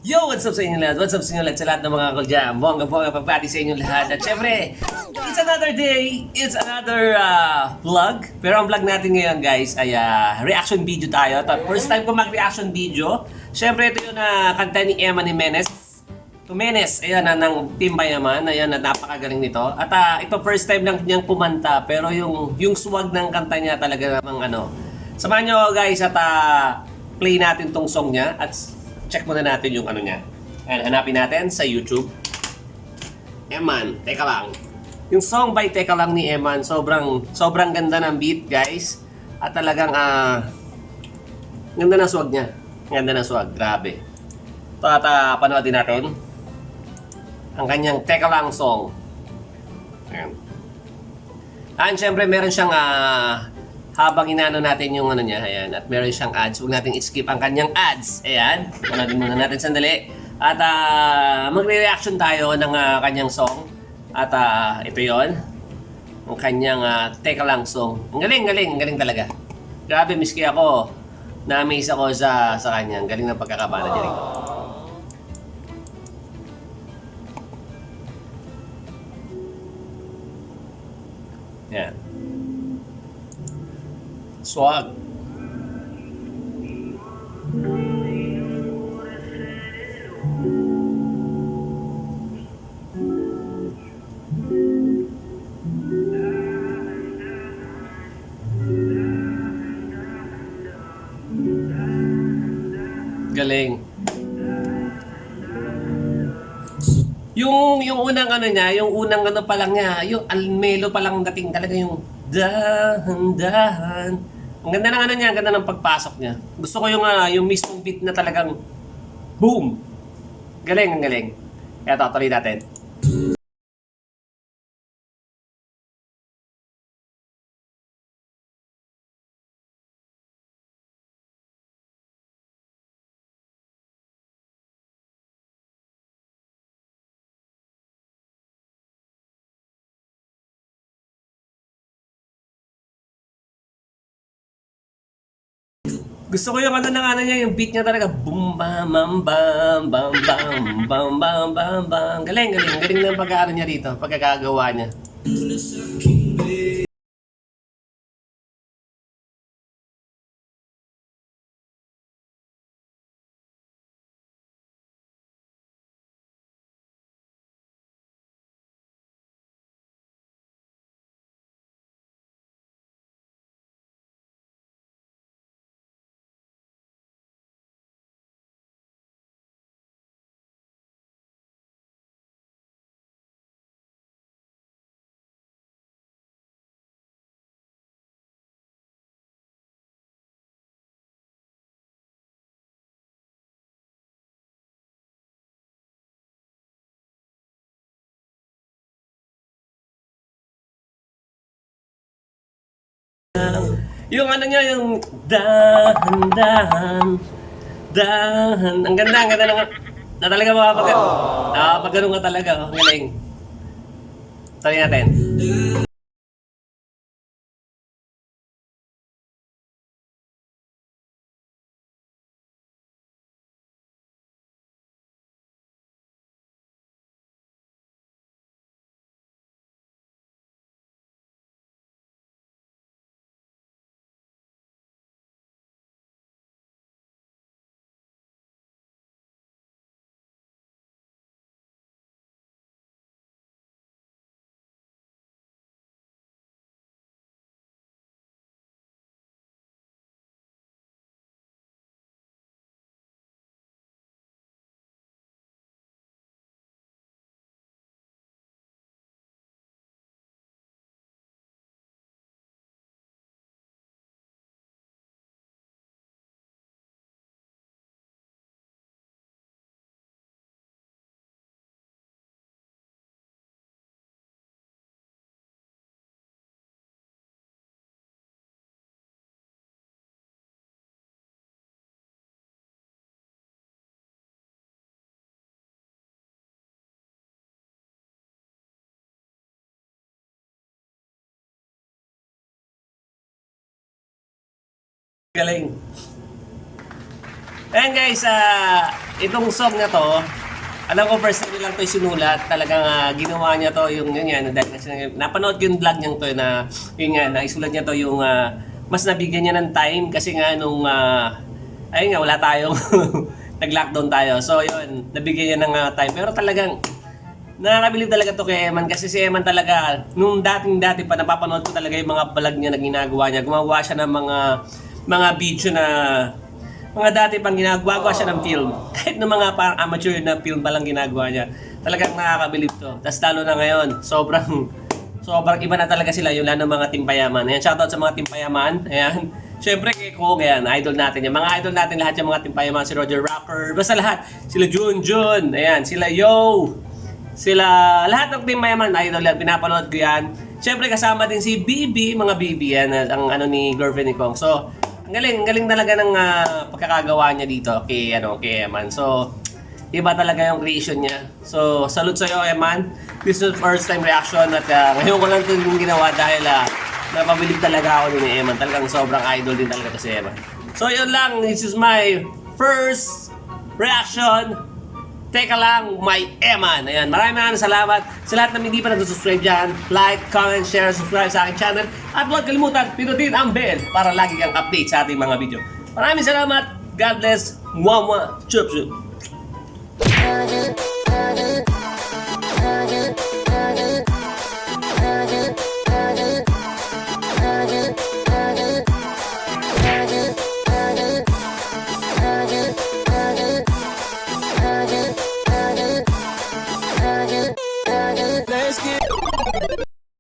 Yo, what's up sa inyo lahat? What's up sa inyo lahat? Sa lahat ng mga kakuljam. Bongga-bongga pagbati sa inyo lahat. At syempre, it's another day. It's another vlog. Pero ang vlog natin ngayon guys ay reaction video tayo. First time ko mag-reaction video. Syempre ito yung kanta ni Eman Jimenez. Jimenez, ayan ng Team Bayaman. Ayan napakagaling nito. At ito first time lang niyang kumanta. Pero yung swag ng kanta niya talaga namang ano. Samahan nyo guys at play natin tong song niya. At check muna natin yung ano niya. Ayan, hanapin natin sa YouTube. Eman, teka lang. Yung song by Teka Lang ni Eman, sobrang ganda ng beat, guys. At talagang ganda ng swag niya. Ganda ng swag, grabe. Ito at panoodin natin ang kanyang Teka Lang song. Ayan. And syempre meron siyang habang inano natin yung ano niya, ayan, at meron siyang ads. Huwag natin i-skip ang kanyang ads. Ayan, panoodin muna natin sandali. At magre-reaction tayo ng kanyang song. At ito yon, ang kanyang Teka Lang song. Ang galing talaga. Grabe, miski ako, na-amaze ako sa kanya. Ang galing ng pagkakabala niya rin. Ayan. Swag. Galing. Yung unang ano niya, yung unang ano pa lang niya, yung almelo pa lang dating talaga yung dahan-dahan. Ang ganda ng ano niya, ang ganda ng pagpasok niya. Gusto ko yung mismong beat na talagang boom. Galing, ang galing. Eto, tuloy natin. Gusto ko yung ano ng ano niya, yung beat niya talaga boom bam bam bam bam bam bam bam bam bam. Galing ng pag-aano niya dito, pagkakagawa niya. Yung ano niya, yung dahan-dahan, dahan. Ang ganda na talaga makapag ganun ka talaga. Ang galing. Tuloy natin. Galing. Ayan guys, itong song na to, alam ko first time lang to sinulat, talagang ginawa niya to yung yun yan, dahil kasi napanood ko yung vlog niya to na yun nga, naisulat niya to yung mas nabigyan niya ng time kasi nga nung ayun nga, wala tayong nag-lockdown tayo. So yun, nabigyan niya ng time. Pero talagang nakakabilib talaga to kay Eman kasi si Eman talaga, nung dating-dati pa napapanood ko talaga yung mga vlog niya na ginagawa niya. Gumawa siya ng mga video na mga dati pang ginagawa siya ng film. Kahit ng mga parang amateur na film pa lang ginagawa niya. Talagang nakakabilib to. Tapos lalo na ngayon, sobrang iba na talaga sila yung lalo ng mga timpayaman. Ayan, shoutout sa mga timpayaman. Ayan. Siyempre kay Kong, ayan, idol natin yan. Mga idol natin lahat yung mga timpayaman. Si Roger Rocker, basta lahat. Sila Junjun, ayan, sila Yo. Sila, lahat ng timpayaman, idol yan. Pinapanood ko yan. Siyempre kasama din si Bibi, mga Bibi yan, ang ano ni girlfriend ni Kong. So, ang galing talaga ng pagkakagawa niya dito kay Eman. So, iba talaga yung creation niya. So, salute sa iyo, Eman. This is first time reaction at ngayon ko lang ito yung ginawa dahil napabilib talaga ako ni Eman. Talagang sobrang idol din talaga to si Eman. So, yun lang. This is my first reaction. Teka lang, my Eman. Ayan, maraming salamat sa lahat na hindi pa nag-subscribe dyan. Like, comment, share, subscribe sa aking channel. At huwag kalimutan, pinutin ang bell para lagi kang update sa ating mga video. Maraming salamat. God bless. Mwah, mwah. Chup, chup.